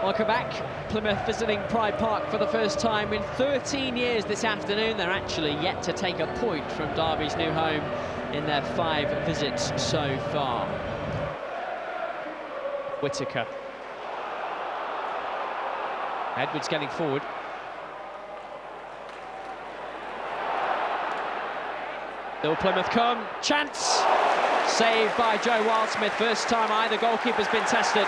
Welcome back. Plymouth visiting Pride Park for the first time in 13 years this afternoon. They're actually yet to take a point from Derby's new home in their 5 visits so far. Whittaker. Edwards getting forward. Will Plymouth come? Chance! Saved by Joe Wildsmith. First time either goalkeeper's been tested.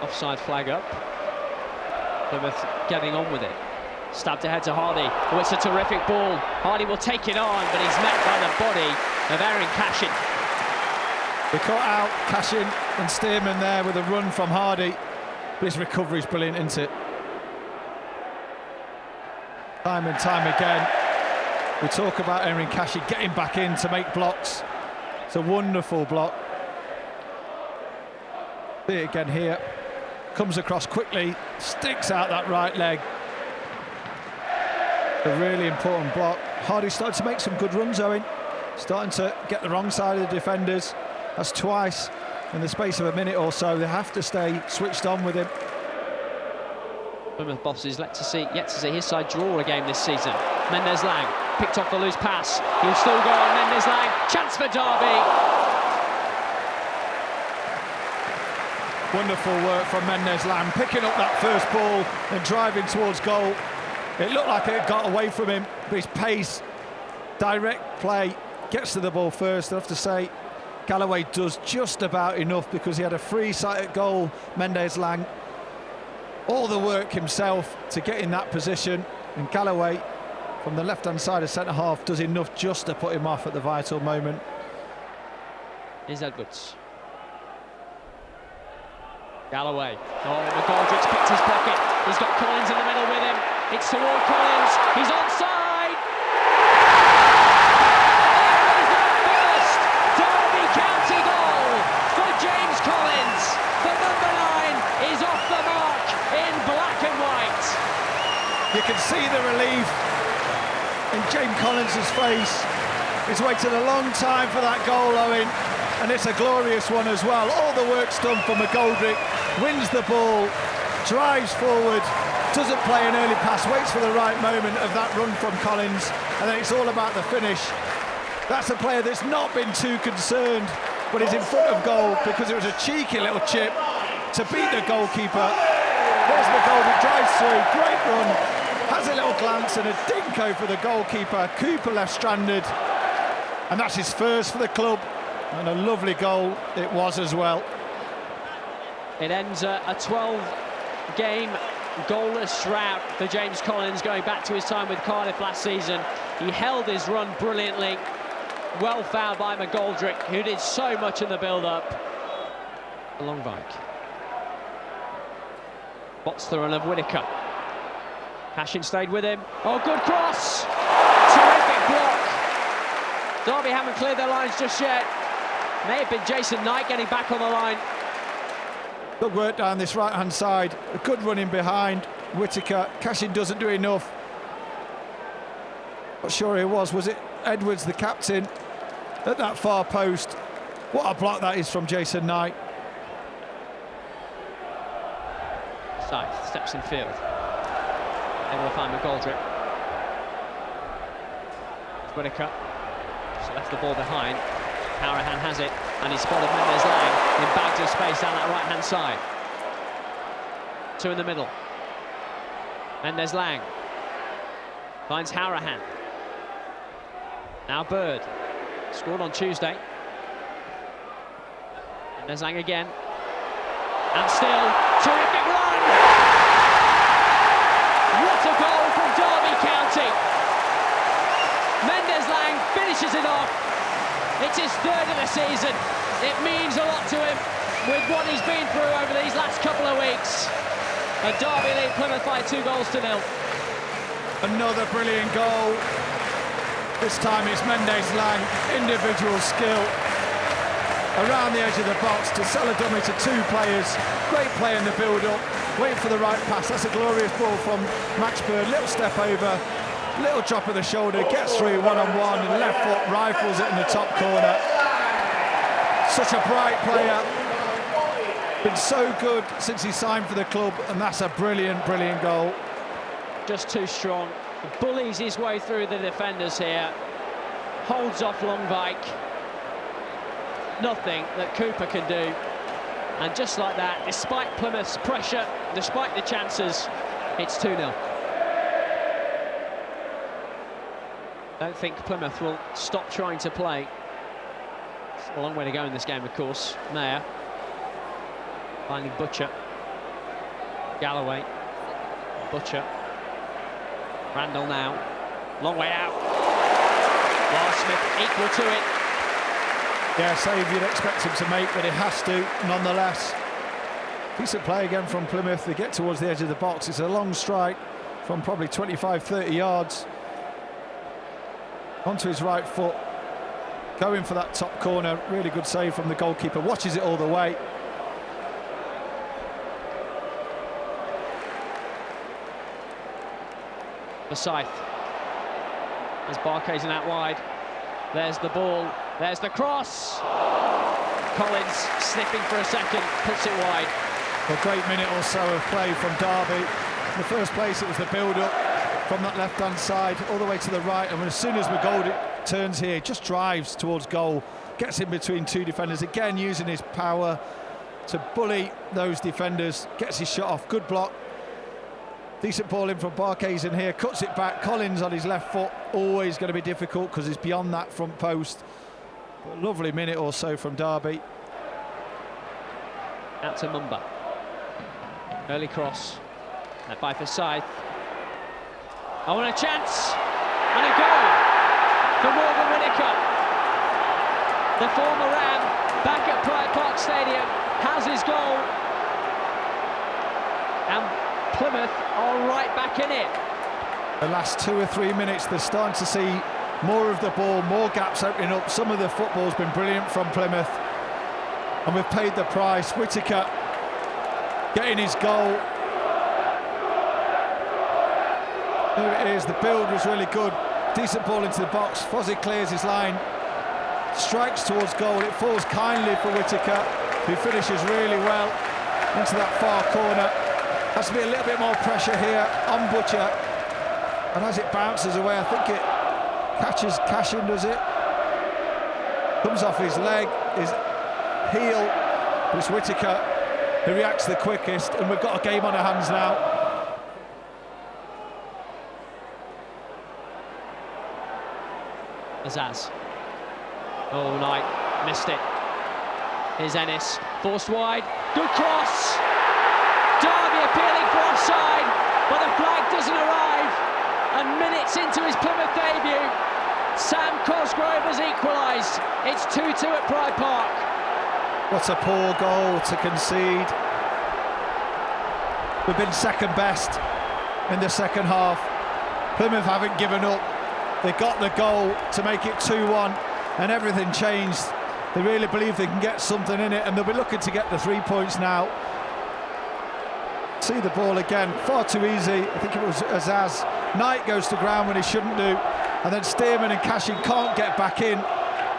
Offside flag up. Plymouth getting on with it. Stabbed ahead to Hardy. Oh, it's a terrific ball. Hardy will take it on, but he's met by the body of Aaron Cashin. We cut out Cashin and Stearman there with a run from Hardy. But his recovery's brilliant, isn't it? Time and time again, we talk about Aaron Cashin getting back in to make blocks. It's a wonderful block. See it again here. Comes across quickly, sticks out that right leg. A really important block. Hardy's starting to make some good runs, Owen. Starting to get the wrong side of the defenders. That's twice in the space of a minute or so. They have to stay switched on with him. Plymouth bosses yet to see his side draw a game this season. Mendez-Laing picked off the loose pass. He'll still go on. Mendez-Laing, chance for Derby. Wonderful work from Mendez-Laing, picking up that first ball and driving towards goal. It looked like it got away from him, but his pace, direct play, gets to the ball first. I have to say, Galloway does just about enough because he had a free sight at goal, Mendez-Laing. All the work himself to get in that position, and Galloway, from the left-hand side of centre-half, does enough just to put him off at the vital moment. Here's Edwards. Galloway. Oh, McGoldrick's picked his pocket. He's got Collins in the middle with him. It's toward Collins. He's onside. It was the first Derby County goal for James Collins. The number 9 is off the mark in black and white. You can see the relief in James Collins' face. He's waited a long time for that goal, Owen. And it's a glorious one as well. All the work's done for McGoldrick, wins the ball, drives forward, doesn't play an early pass, waits for the right moment of that run from Collins, and then it's all about the finish. That's a player that's not been too concerned, but is in front of goal because it was a cheeky little chip to beat the goalkeeper. There's McGoldrick, drives through, great run, has a little glance and a dinko for the goalkeeper. Cooper left stranded, and that's his first for the club. And a lovely goal it was as well. It ends a 12-game goalless drought for James Collins, going back to his time with Cardiff last season. He held his run brilliantly. Well fouled by McGoldrick, who did so much in the build-up. Longvike. Bots the run of Whittaker. Cashin stayed with him. Oh, good cross! Terrific block. Derby haven't cleared their lines just yet. May have been Jason Knight getting back on the line. Good work down this right-hand side. A good run in behind Whittaker. Cashin doesn't do enough. Not sure who was it Edwards, the captain, at that far post? What a block that is from Jason Knight. Scythe steps in field. Able to find McGoldrick. Whittaker. Just left the ball behind. Harahan has it, and he spotted Mendez-Laing in bags of space down that right-hand side. 2 in the middle. Mendez-Laing finds Harahan. Now Bird. Scored on Tuesday. Mendez-Laing again. And still, terrific run! What a goal from Derby County! Mendez-Laing finishes it off. It's his 3rd of the season. It means a lot to him with what he's been through over these last couple of weeks. And Derby lead Plymouth by 2 goals to 0. Another brilliant goal. This time it's Mendez-Laing, individual skill. Around the edge of the box to sell a dummy to 2 players. Great play in the build-up. Waiting for the right pass. That's a glorious ball from Max Bird. Little step over. Little drop of the shoulder, gets through one-on-one, and left foot rifles it in the top corner. Such a bright player. Been so good since he signed for the club, and that's a brilliant, brilliant goal. Just too strong. Bullies his way through the defenders here. Holds off Longvik. Nothing that Cooper can do. And just like that, despite Plymouth's pressure, despite the chances, it's 2-0. Don't think Plymouth will stop trying to play. It's a long way to go in this game, of course. Mayer finding Butcher. Galloway. Butcher. Randall now. Long way out. Lars Smith equal to it. Yeah, save you'd expect him to make, but it has to, nonetheless. Decent play again from Plymouth. They get towards the edge of the box. It's a long strike from probably 25, 30 yards. Onto his right foot. Going for that top corner. Really good save from the goalkeeper. Watches it all the way. Forsyth. As Barkhuizen out wide. There's the ball. There's the cross. Collins sniffing for a second, puts it wide. A great minute or so of play from Derby. In the first place, it was the build-up from that left-hand side all the way to the right, and as soon as McGold turns here, just drives towards goal, gets in between two defenders, again using his power to bully those defenders, gets his shot off, good block. Decent ball in from Barkhuizen here, cuts it back. Collins on his left foot, always going to be difficult because he's beyond that front post. But a lovely minute or so from Derby. Out to Mumba. Early cross. That by Forsyth. I want a chance. And a goal for Morgan Whittaker. The former Ram back at Pride Park Stadium has his goal. And Plymouth are right back in it. The last 2 or 3 minutes, they're starting to see more of the ball, more gaps opening up. Some of the football's been brilliant from Plymouth, and we've paid the price. Whittaker getting his goal. There it is, the build was really good. Decent ball into the box. Fozzie clears his line, strikes towards goal. It falls kindly for Whittaker, who finishes really well into that far corner. Has to be a little bit more pressure here on Butcher, and as it bounces away, I think it catches Cashin, does it? Comes off his leg, his heel, but it's Whittaker who reacts the quickest, and we've got a game on our hands now. Azaz. Oh, Knight missed it. Here's Ennis, forced wide, good cross. Derby appealing for offside, but the flag doesn't arrive. And minutes into his Plymouth debut, Sam Cosgrove has equalised. It's 2-2 at Pride Park. What a poor goal to concede. We've been second best in the second half. Plymouth haven't given up. They got the goal to make it 2-1, and everything changed. They really believe they can get something in it, and they'll be looking to get the 3 points now. See the ball again, far too easy. I think it was Azaz. Knight goes to ground when he shouldn't do, and then Stearman and Cashin can't get back in.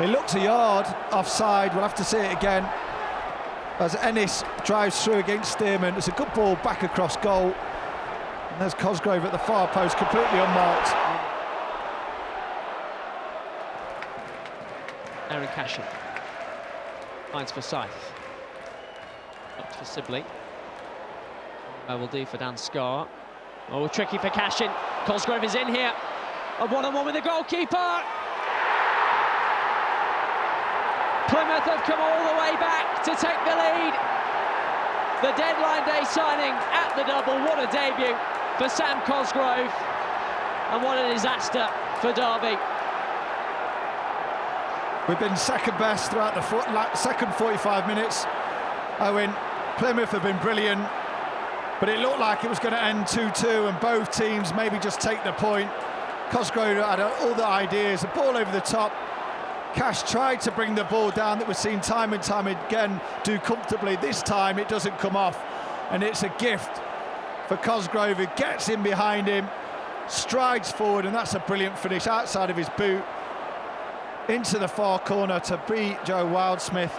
It looks a yard offside. We'll have to see it again as Ennis drives through against Stearman. It's a good ball back across goal, and there's Cosgrove at the far post, completely unmarked. Aaron Cashin finds Forsyth. Up for Sibley. Will do for Dan Scarr. Oh, tricky for Cashin. Cosgrove is in here. A one-on-one with the goalkeeper. Plymouth have come all the way back to take the lead. The deadline day signing at the double. What a debut for Sam Cosgrove. And what a disaster for Derby. We've been second best throughout the second 45 minutes. Owen, Plymouth have been brilliant, but it looked like it was going to end 2-2, and both teams maybe just take the point. Cosgrove had all the ideas, the ball over the top. Cash tried to bring the ball down, that we've seen time and time again do comfortably. This time it doesn't come off, and it's a gift for Cosgrove, who gets in behind him, strides forward, and that's a brilliant finish outside of his boot into the far corner to beat Joe Wildsmith.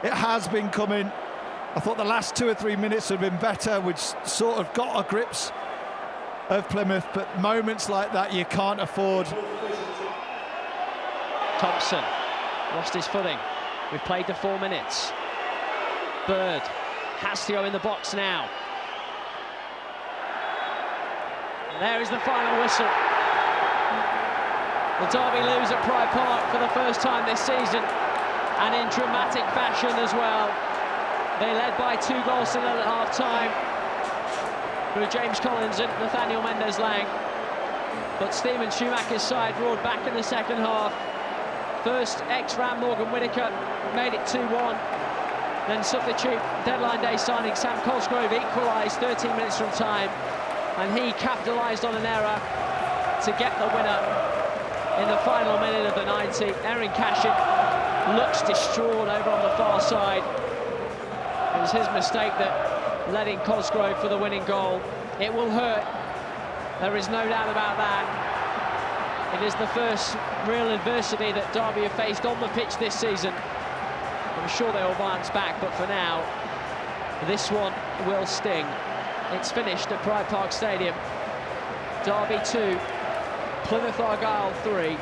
It has been coming. I thought the last 2 or 3 minutes had been better. We'd sort of got our grips of Plymouth, but moments like that you can't afford. Thompson lost his footing. We've played the 4 minutes. Bird has to go in the box now. And there is the final whistle. The Derby lose at Pride Park for the first time this season, and in dramatic fashion as well. They led by 2 goals to nil at half-time through James Collins and Nathaniel Mendes-Lang. But Stephen Schumacher's side roared back in the second half. First, ex-Ram Morgan Whittaker made it 2-1. Then substitute deadline day signing Sam Cosgrove equalised 13 minutes from time, and he capitalised on an error to get the winner in the final minute of the 90. Erin Cashin looks distraught over on the far side. It was his mistake that led in Cosgrove for the winning goal. It will hurt, there is no doubt about that. It is the first real adversity that Derby have faced on the pitch this season. I'm sure they will bounce back, but for now, this one will sting. It's finished at Pride Park Stadium. Derby 2, Plymouth Argyle 3.